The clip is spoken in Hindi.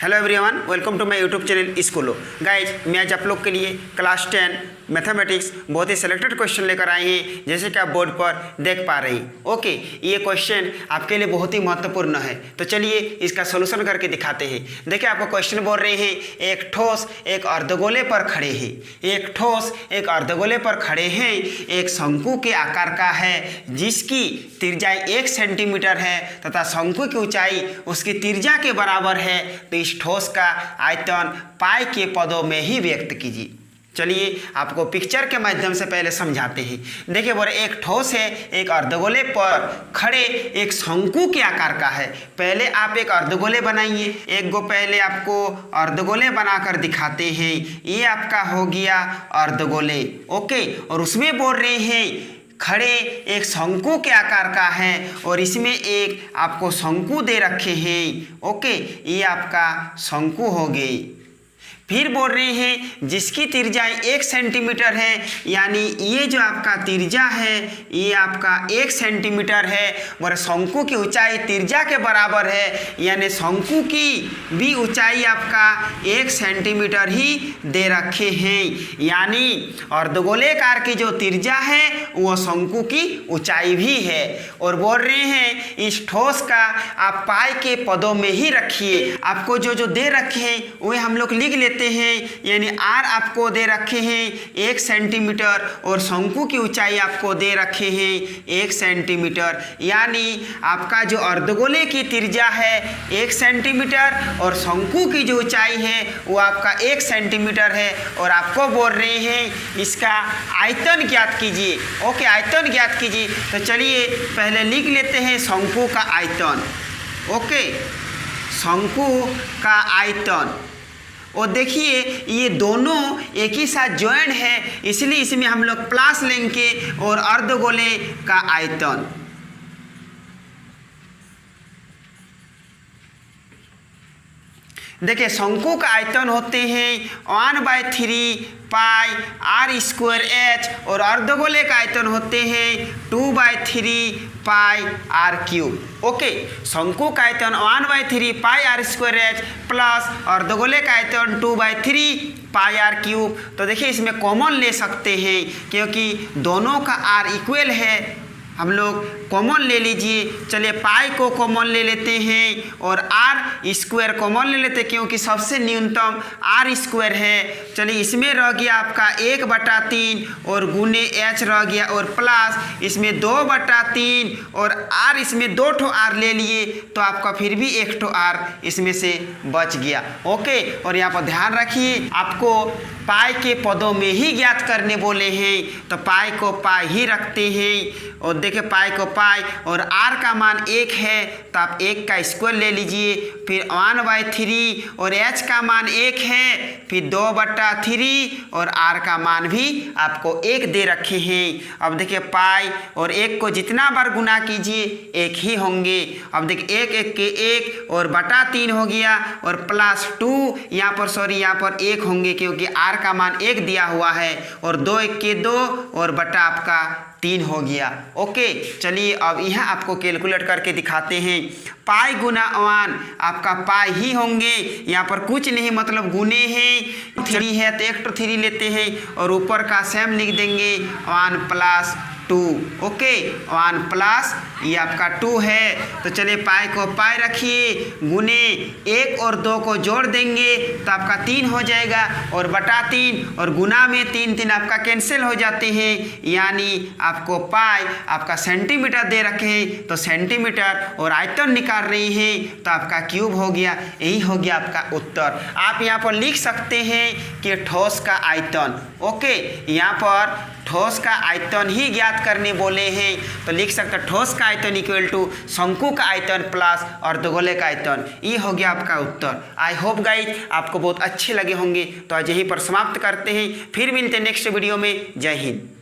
Hello everyone, welcome to my YouTube channel स्कूलो। गाइज, मैं आज आप लोग के लिए क्लास 10 मैथमेटिक्स बहुत ही सिलेक्टेड क्वेश्चन लेकर आए हैं, जैसे कि आप बोर्ड पर देख पा रहे हैं। ओके, ये क्वेश्चन आपके लिए बहुत ही महत्वपूर्ण है, तो चलिए इसका सोल्यूशन करके दिखाते हैं। देखिए, आपको क्वेश्चन बोल रहे हैं एक ठोस एक अर्धगोले पर खड़े हैं। एक ठोस एक अर्धगोले पर खड़े हैं, एक शंकु के आकार का है जिसकी त्रिज्या 1 सेंटीमीटर है तथा शंकु की ऊंचाई उसकी त्रिज्या के बराबर है। तो इस ठोस का आयतन पाई के पदों में ही व्यक्त कीजिए। चलिए आपको पिक्चर के माध्यम से पहले समझाते हैं। देखिए, बोले एक ठोस है एक अर्धगोले पर खड़े एक शंकु के आकार का है। पहले आप एक अर्धगोले बनाइए। एक गो पहले आपको अर्धगोले बनाकर दिखाते हैं। ये आपका हो गया अर्धगोले। ओके, और उसमें बोल रहे हैं खड़े एक शंकु के आकार का है और इसमें एक आपको शंकु दे रखे हैं। ओके, ये आपका शंकु हो गई। फिर बोल रहे हैं जिसकी त्रिज्या 1 सेंटीमीटर है, यानी ये जो आपका त्रिज्या है ये आपका 1 सेंटीमीटर है और शंकु की ऊंचाई त्रिज्या के बराबर है, यानी शंकु की भी ऊंचाई आपका 1 सेंटीमीटर ही दे रखे हैं। यानी अर्धगोलेकार की जो त्रिज्या है वो शंकु की ऊंचाई भी है। और बोल रहे हैं इस ठोस का आप पाई के पदों में ही रखिए। आपको जो दे रखे हैं वही हम लोग लिख लेते हैं। यानी आर आपको दे रखे हैं 1 सेंटीमीटर और शंकु की ऊंचाई आपको दे रखे हैं 1 सेंटीमीटर। यानी आपका जो अर्धगोले की त्रिज्या है 1 सेंटीमीटर और शंकु की जो ऊंचाई है वो आपका 1 सेंटीमीटर है। और आपको बोल रहे हैं इसका आयतन ज्ञात कीजिए। ओके, आयतन ज्ञात कीजिए। तो चलिए पहले लिख लेते हैं शंकु का आयतन। ओके, शंकु का आयतन। और देखिए ये दोनों एक ही साथ ज्वाइन है, इसलिए इसमें हम लोग प्लस लेंगे। और अर्धगोले का आयतन, देखिए शंकु का आयतन होते हैं 1/3 पाई आर स्क्वायर एच और अर्धगोले का आयतन होते हैं 2/3 पाई आर क्यूब। ओके, शंकु का आयतन 1/3 पाई आर स्क्वायर एच प्लस अर्धगोले का आयतन 2/3 पाई आर क्यूब। तो देखिए इसमें कॉमन ले सकते हैं क्योंकि दोनों का आर इक्वल है। हम लोग कॉमन ले लीजिए। चलिए पाई को कॉमन ले लेते हैं और आर स्क्वायर कॉमन ले लेते हैं क्योंकि सबसे न्यूनतम आर स्क्वायर है। चलिए इसमें रह गया आपका 1/3 और गुने एच रह गया और प्लस इसमें 2/3 और आर इसमें 2 ठो आर ले लिए तो आपका फिर भी 1 ठो आर इसमें से बच गया। ओके, और यहाँ पर ध्यान रखिए आपको पाई के पदों में ही ज्ञात करने बोले हैं, तो पाई को पाई ही रखते हैं। और देखिए पाई को पाई और आर का मान 1 है तो आप 1 का स्क्वायर ले लीजिए। फिर 1/3 और एच का मान 1 है, फिर 2/3 और आर का मान भी आपको 1 दे रखे हैं। अब देखिए पाई और 1 को जितना बार गुना कीजिए 1 ही होंगे। अब देखिए 1 के 1 और बटा 3 हो गया और प्लस 2 यहाँ पर 1 होंगे क्योंकि आर का मान 1 दिया हुआ है और 2 1 के 2 और बटा आपका 3 हो गया। ओके, चलिए अब यहाँ आपको कैलकुलेट करके दिखाते हैं। पाई गुना 1 आपका पाई ही होंगे, यहाँ पर कुछ नहीं मतलब गुने हैं। 3 है तो 1 तो 3 लेते हैं और ऊपर का सेम लिख देंगे 1 + 2। ओके, 1 प्लस ये आपका 2 है। तो चलिए पाई को पाई रखिए, गुने 1 और 2 को जोड़ देंगे तो आपका 3 हो जाएगा और बटा 3 और गुना में 3 आपका कैंसिल हो जाते हैं। यानी आपको पाई आपका सेंटीमीटर दे रखे हैं तो सेंटीमीटर और आयतन निकाल रहे हैं तो आपका क्यूब हो गया। यही हो गया आपका उत्तर। आप यहाँ पर लिख सकते हैं कि ठोस का आयतन। ओके, यहाँ पर ठोस का आयतन ही ज्ञात करने बोले हैं तो लिख सकते हैं ठोस का आयतन इक्वल टू शंकु का आयतन प्लस अर्धगोले का आयतन। ये हो गया आपका उत्तर। आई होप गाइज आपको बहुत अच्छे लगे होंगे। तो आज यहीं पर समाप्त करते हैं, फिर मिलते हैं नेक्स्ट वीडियो में। जय हिंद।